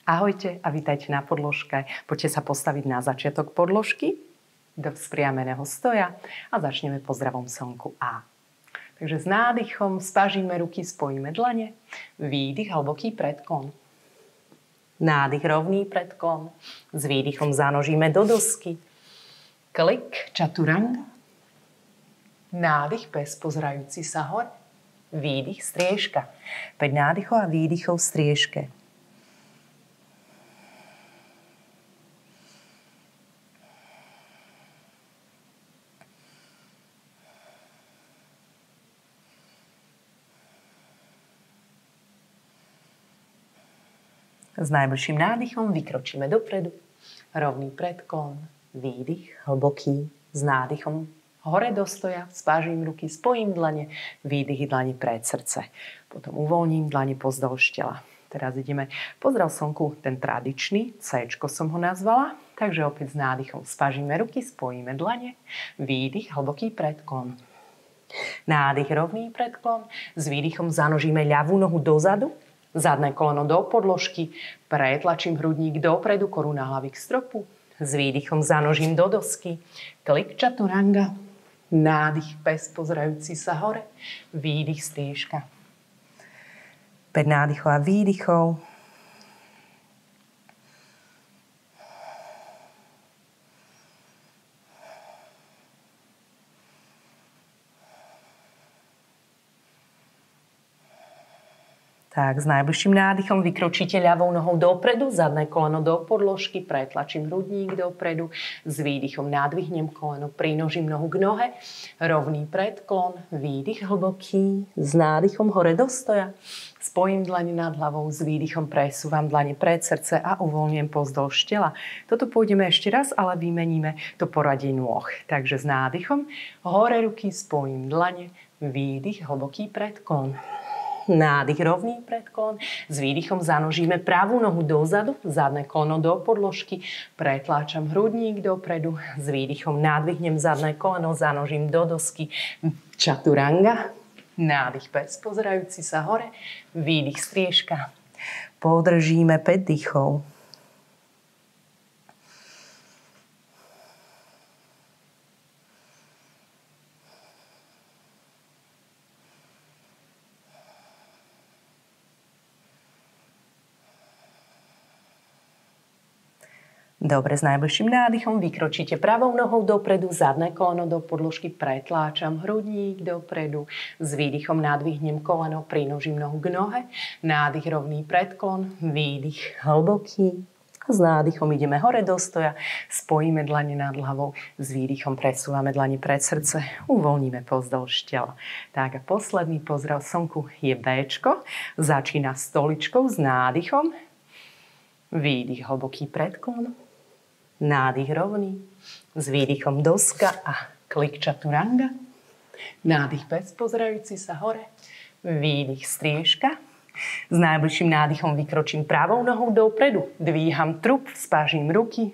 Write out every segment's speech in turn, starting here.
Ahojte a vítajte na podložke. Poďte sa postaviť na začiatok podložky do vzpriameného stoja a začneme pozdravom slnku A. Takže s nádychom spážime ruky, spojíme dlane, výdych, hlboký predklon. Nádych, rovný predklon, s výdychom zanožíme do dosky. Klik, čaturanga. Nádych, pes pozerajúci sa hore. Výdych, striežka. 5 nádychov a výdychov v striežke. S najbližším nádychom vykročíme dopredu. Rovný predklon, výdych, hlboký, s nádychom hore do stoja, spážim ruky, spojím dlane, výdych, dlane pred srdce. Potom uvoľním dlane pozdĺž tela. Teraz ideme pozdrav slnku, ten tradičný, C-čko som ho nazvala. Takže opäť s nádychom spážime ruky, spojíme dlane, výdych, hlboký predklon. Nádych, rovný predklon, s výdychom zanožíme ľavú nohu dozadu, zadné koleno do podložky, pretlačím hrudník dopredu, koruna hlavy k stropu, s výdychom zanožím do dosky, klik čaturanga, nádych, pes pozerajúci sa hore, výdych, striežka. 5 nádychov a výdychov. Tak, s najbližším nádychom vykročíte ľavou nohou dopredu, zadné koleno do podložky, pretlačím hrudník dopredu, s výdychom nadvihnem koleno, prinožím nohu k nohe, rovný predklon, výdych hlboký, s nádychom hore do stoja, spojím dlane nad hlavou, s výdychom presúvam dlane pred srdce a uvoľňujem pozdĺž tela. Toto pôjdeme ešte raz, ale vymeníme to poradie nôh. Takže s nádychom hore ruky, spojím dlane, výdych, hlboký predklon. Nádych, rovný predklon. S výdychom zanožíme pravú nohu dozadu, zadné koleno do podložky, pretláčam hrudník dopredu, s výdychom nadvihnem zadné koleno, zanožím do dosky, čaturanga. Nádych, pes pozerajúci sa hore, výdych, striežka. Podržíme 5 dýchov. Dobre, s najbližším nádychom vykročíte pravou nohou dopredu, zadné koleno do podložky, pretláčam hrudník dopredu, s výdychom nadvihnem koleno, prinožím nohu k nohe, nádych, rovný predklon, výdych, hlboký. S nádychom ideme hore do stoja, spojíme dlane nad hlavou, s výdychom presúvame dlane pred srdce, uvoľníme pozdĺž tela. Tak a posledný pozdrav slnku je Bčko, začína stoličkou s nádychom, výdych, hlboký predklon, nádych rovný, s výdychom doska a klik čaturanga, nádych pes pozerajúci sa hore, výdych, striežka. S najbližším nádychom vykročím pravou nohou dopredu, dvíham trup, spážim ruky,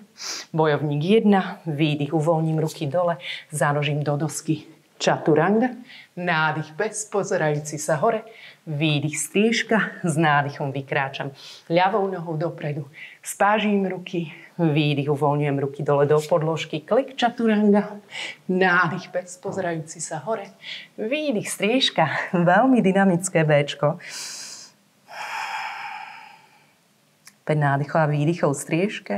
bojovník 1, výdych, uvoľním ruky dole, zanožím do dosky, čaturanga, nádych, pes pozerajúci sa hore, výdych, striežka, s nádychom vykráčam ľavou nohou dopredu, spážim ruky, výdych, uvoľňujem ruky dole do podložky, klik čaturanga, nádych, pes pozerajúci sa hore, výdych, striežka, veľmi dynamické Bčko. 5 nádychov a výdychov v striežke.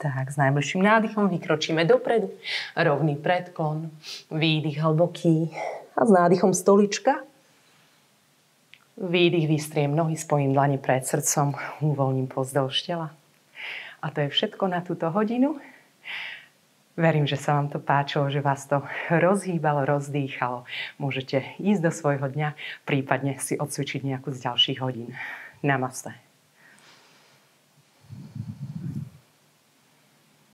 Tak, s najbližším nádychom vykročíme dopredu. Rovný predklon, výdych hlboký a s nádychom stolička. Výdych, vystriem nohy, spojím dlane pred srdcom, uvoľním pozdĺž tela. A to je všetko na túto hodinu. Verím, že sa vám to páčilo, že vás to rozhýbalo, rozdýchalo. Môžete ísť do svojho dňa, prípadne si odcvičiť nejakú z ďalších hodín. Namaste.